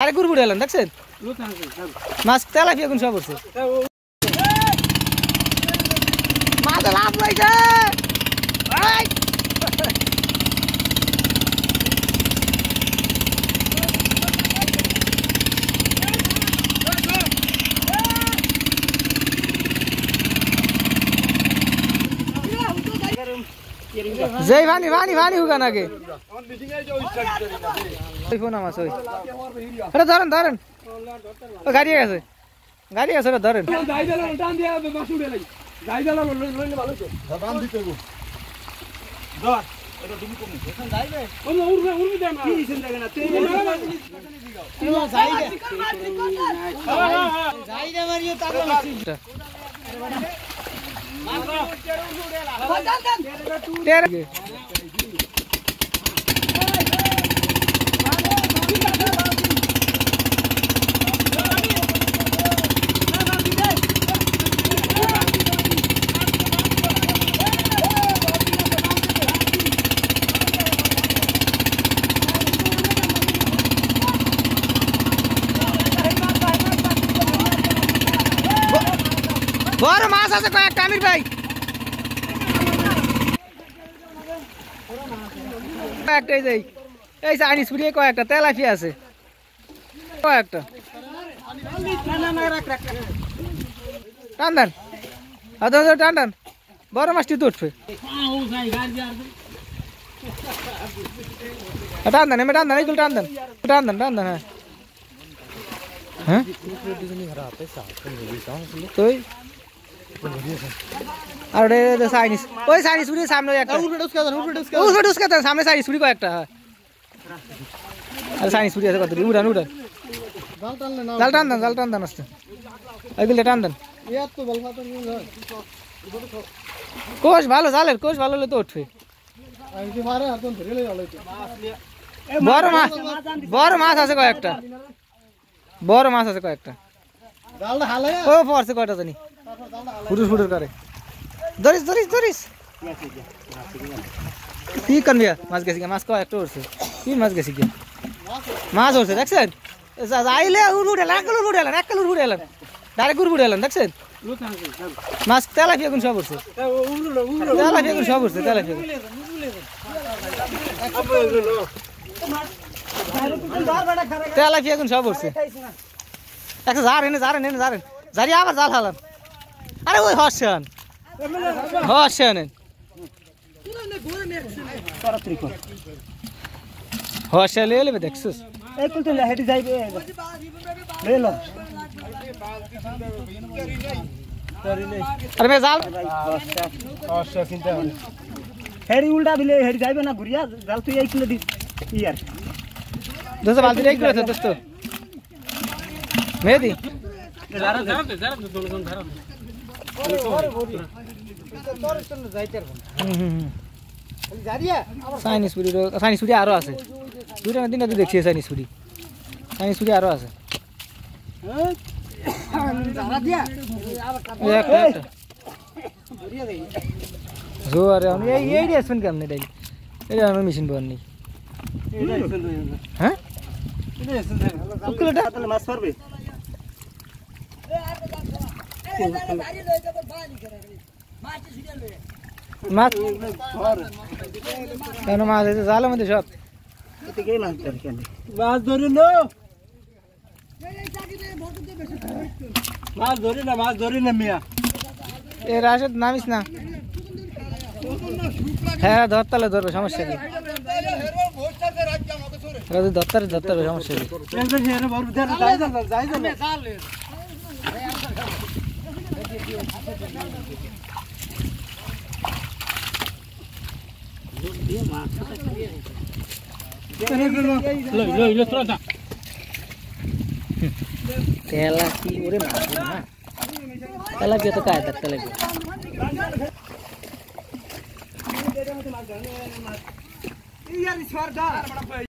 আরে গুড় বুড়ে এলেন দেখছেন মাছ তেলাপিয়া কোন সব করছে মাছ লাভ লাইছে जय भानी भानी भानी होगा ना के फोन आमास ओई अरे धरन धरन ओ गाड़ी আছে রে ধরেন গাই দালা টান দিয়া মাছ উড়ে লাই গাই দালা লইলে ভালো তো দাম দিতে গো ধর এটা তুমি কম এখন যাইবে ও উড়বে দে না কি দিছেন দেখেন না তুই যাই রে মারিও তাগলা মাছি বড় মাছ আছে কয়েকটা আমির ভাই কয়েকটা এই চাইনিজ পুরি কয়েকটা তেলাপিয়া আছে কয়েকটা টান দেন টান দেন বড় মাছটি তো উঠবে টান দেন টান দেন এইগুলো টান দেন হ্যাঁ হ্যাঁ তুই আর চাইনিজ ওই চাইনিজ পুরি সামনে একটা সামনে চাইনিজ পুরি কয়েকটা আর চাইনিজ পুরি আছে কত উড়ান জাল টান দেন আসতে এইগুলো টান দেন কোষ ভালো জালের কোষ ভালো হলে তো উঠবে বড় মাছ আছে কয়েকটা ও পড়ছে কয়টা জানি ফুটুর করে ধরিস কি করবি মাছ গেছি মাছ কয়েকটা উঠছে কি মাছ গেছি কি মাছ উঠছে দেখছেন আইলে এক কালুর উড়ে এলেন ডাইরেক্ট গুড় বুড়ে এলেন দেখছেন মাছ তেলাপিয়া কোন সব উঠছে তেলাপিয়া কোন সব উঠছে একটা জারেন জারি আবার জাল হালান আরে ওই হর্ষান হর্ষা লেবে দেখছিস अरे मैं जाल हेडी उल्टा भी ले हेडी जाइबे ना गुरिया जाल तो 1 किलो दी यार दोस्तों बाल्टी 1 किलो था दोस्तों मेदी जरा दोन धरा চাইনিজ পুরি আরো আছে দুইটা না তিনটা তো দেখছি চাইনিজ পুরি আরো আছে মেশিন বোন নেই হ্যাঁ মাছ পারবে মাছ কেন মাছ আছে জালের মধ্যে সব মাছ ধরে মাছ ধরি না মিয়া এ রাশেদ নামিস না হ্যাঁ ধরতালে ধরবে সমস্যা কি ধরতারে সমস্যা কি तेलापी उरे मार ना तेलापी तो काय तेलापी